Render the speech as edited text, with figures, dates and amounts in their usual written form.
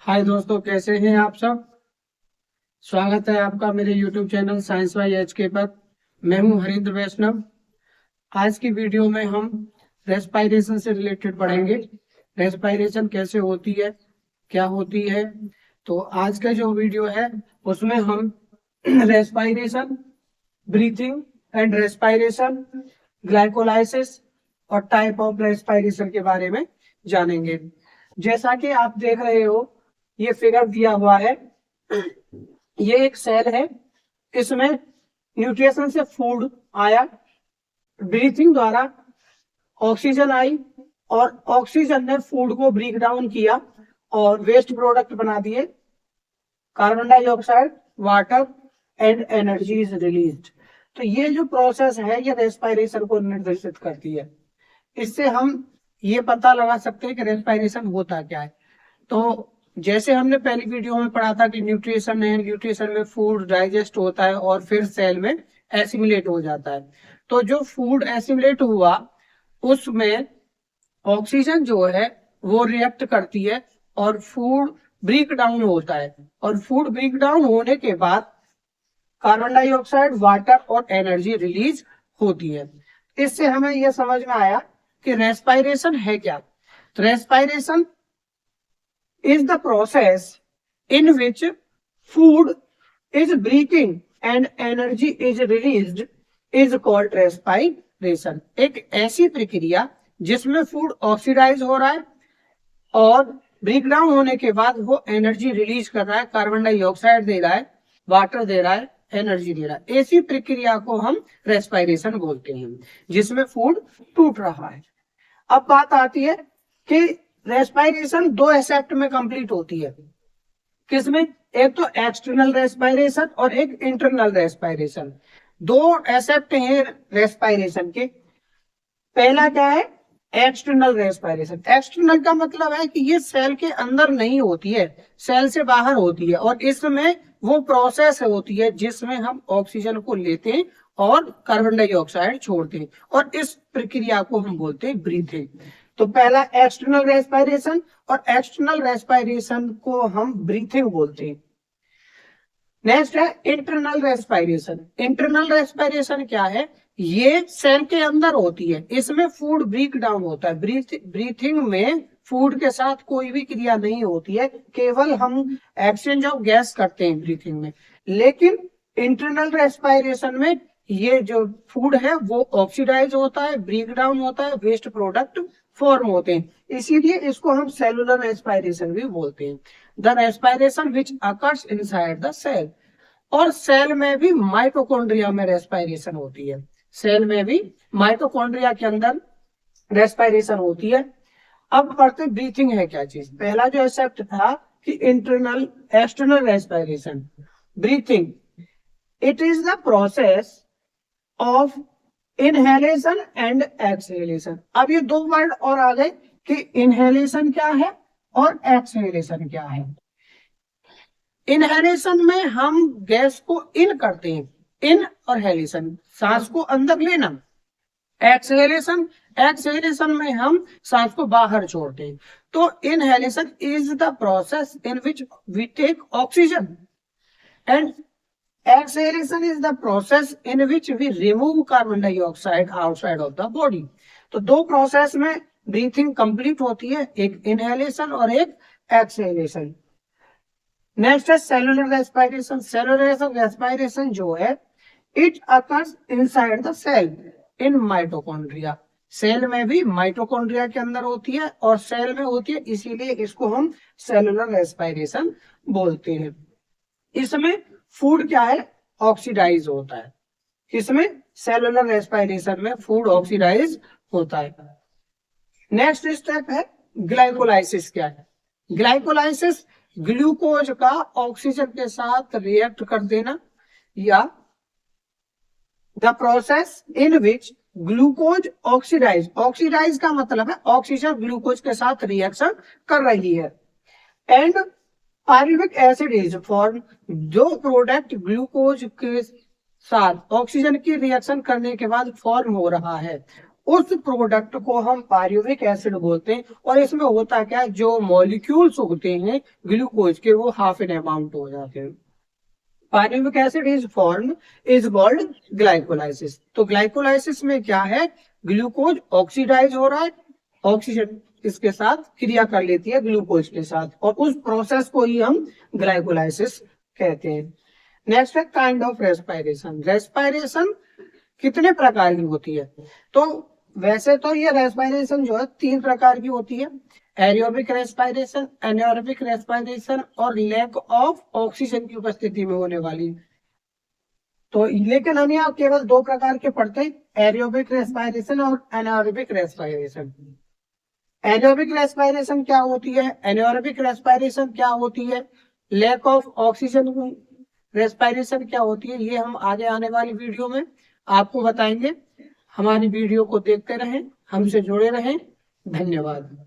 हाय दोस्तों, कैसे हैं आप सब। स्वागत है आपका मेरे YouTube channel science by HK पर। मैं हूं हरिंद्र वैष्णव। आज की वीडियो में हम रेस्पायरेशन से रिलेटेड पढ़ेंगे। रेस्पायरेशन कैसे होती है, क्या होती है। तो आज का जो वीडियो है उसमें हम respiration, breathing and respiration, glycolysis और टाइप ऑफ रेस्पायरेशन के बारे में जानेंगे। जैसा कि आप देख रहे हो, ये फिगर दिया हुआ है। ये एक सेल है, इसमें न्यूट्रिशन से फूड आया, ब्रीथिंग द्वारा ऑक्सीजन आई और ऑक्सीजन ने फूड को ब्रेक डाउन किया और वेस्ट प्रोडक्ट बना दिए, carbon dioxide, water and energy is released. तो ये जो प्रोसेस है ये रेस्पायरेशन को निर्देशित करती है। इससे हम ये पता लगा सकते हैं कि रेस्पायरेशन होता क्या है। तो जैसे हमने पहली वीडियो में पढ़ा था कि न्यूट्रिशन है, न्यूट्रिशन में फूड डाइजेस्ट होता है और फिर सेल में एसिमिलेट हो जाता है। तो जो फूड एसिमिलेट हुआ उसमें ऑक्सीजन जो है वो रिएक्ट करती है और फूड ब्रेक डाउन होता है, और फूड ब्रेक डाउन होने के बाद कार्बन डाइऑक्साइड, वाटर और एनर्जी रिलीज होती है। इससे हमें यह समझ में आया कि रेस्पायरेशन है क्या। तो respiration is the process in which food is breathing and energy is released is called respiration। एक ऐसी प्रक्रिया जिसमें फूड ऑक्सीडाइज हो रहा है और ब्रेक डाउन होने के बाद वो एनर्जी रिलीज कर रहा है, कार्बन डाइऑक्साइड दे रहा है, वाटर दे रहा है, एनर्जी दे रहा है। ऐसी प्रक्रिया को हम रेस्पायरेशन बोलते हैं, जिसमें फूड टूट रहा है। अब बात आती है कि रेस्पायरेशन दो एस्पेक्ट में कंप्लीट होती है। किसमें? एक तो एक्सटर्नल रेस्पायरेशन और एक इंटरनल रेस्पायरेशन। दो एस्पेक्ट हैं रेस्पायरेशन के। पहला क्या है? External respiration. एक्सटर्नल का मतलब है कि ये सेल के अंदर नहीं होती है, सेल से बाहर होती है, और इसमें वो प्रोसेस होती है जिसमें हम ऑक्सीजन को लेते हैं और कार्बन डाइऑक्साइड छोड़ते हैं, और इस प्रक्रिया को हम बोलते हैं ब्रीथिंग। तो पहला एक्सटर्नल रेस्पायरेशन, और एक्सटर्नल रेस्पायरेशन को हम ब्रीथिंग बोलते हैं। नेक्स्ट है इंटरनल रेस्पायरेशन। इंटरनल रेस्पायरेशन क्या है? ये सेल के अंदर होती है, इसमें फूड ब्रेक डाउन होता है। ब्रीथिंग में फूड के साथ कोई भी क्रिया नहीं होती है, केवल हम एक्सचेंज ऑफ गैस करते हैं ब्रीथिंग में। लेकिन इंटरनल रेस्पायरेशन में ये जो फूड है वो ऑक्सीडाइज होता है, ब्रेक डाउन होता है, वेस्ट प्रोडक्ट फॉर्म होते हैं, इसीलिए इसको हम सेलुलर रेस्पायरेशन भी बोलते हैं। The respiration which occurs inside the cell. और सेल में भी माइटोकॉन्ड्रिया में रेस्पायरेशन होती है। सेल में भी माइटोकॉन्ड्रिया के अंदर रेस्पायरेशन होती है। अब पढ़ते ब्रीथिंग है क्या चीज। पहला जो एस्पेक्ट था कि internal external respiration. Breathing, it is the process of inhalation and exhalation. अब ये दो वर्ड और आ गए कि इनहेलेशन क्या है और एक्सहेलेशन क्या है। इनहेलेशन में हम गैस को इन करते हैं, इन और हेलेशन, सांस को अंदर लेना। एक्सहेलेशन, एक्सहेलेशन में हम सांस को बाहर छोड़ते हैं। तो inhalation is the process in which we take oxygen and exhalation is the process in which we remove carbon dioxide outside of the body। तो दो प्रोसेस में ब्रीथिंग कंप्लीट होती है, एक इनहेलेशन और एक एक्सहेलेशन। नेक्स्ट है सेलुलर रेस्पायरेशन। सेलुलर रेस्पायरेशन जो है it occurs inside the cell in mitochondria. Cell में भी माइटोकॉन्ड्रिया के अंदर होती है और सेल में होती है, इसीलिए इसको हम सेलुलर रेस्पायरेशन बोलते हैं। इसमें फूड क्या है? ऑक्सीडाइज होता है। इसमें सेलुलर रेस्पायरेशन में फूड ऑक्सीडाइज होता है। नेक्स्ट स्टेप है ग्लाइकोलाइसिस। क्या है ग्लाइकोलाइसिस? ग्लूकोज का ऑक्सीजन के साथ रिएक्ट कर देना, या the process in which glucose oxidize. Oxidize का मतलब है ऑक्सीजन ग्लूकोज के साथ रिएक्शन कर रही है, and pyruvic acid is form. जो प्रोडक्ट ग्लूकोज के साथ ऑक्सीजन की रिएक्शन करने के बाद फॉर्म हो रहा है उस प्रोडक्ट को हम पायरुविक एसिड बोलते हैं। और इसमें होता क्या है, जो मॉलिक्यूल्स होते हैं ग्लूकोज के वो हाफ एन अमाउंट हो जाते हैं। Pyruvic acid is called glycolysis. तो ग्लाइकोलाइसिस में क्या है, ग्लूकोज ऑक्सीडाइज हो रहा है, ऑक्सीजन इसके साथ क्रिया कर लेती है ग्लूकोज के साथ, और उस प्रोसेस को ही हम ग्लाइकोलाइसिस कहते हैं। नेक्स्ट है काइंड ऑफ रेस्पायरेशन। रेस्पायरेशन कितने प्रकार की होती है, तो वैसे तो ये रेस्पायरेशन जो है 3 प्रकार की होती है, एरोबिक रेस्पायरेशन, एनारोबिक रेस्पायरेशन और लैक ऑफ ऑक्सीजन की उपस्थिति में होने वाली। तो लेकिन हम यहाँ केवल 2 प्रकार के पढ़ते हैं, एरोबिक रेस्पायरेशन और एनारोबिक रेस्पायरेशन। एरोबिक रेस्पायरेशन क्या होती है, एनारोबिक रेस्पायरेशन क्या होती है, लैक ऑफ ऑक्सीजन रेस्पायरेशन क्या होती है, ये हम आगे आने वाली वीडियो में आपको बताएंगे। हमारी वीडियो को देखते रहें, हमसे जुड़े रहें। धन्यवाद।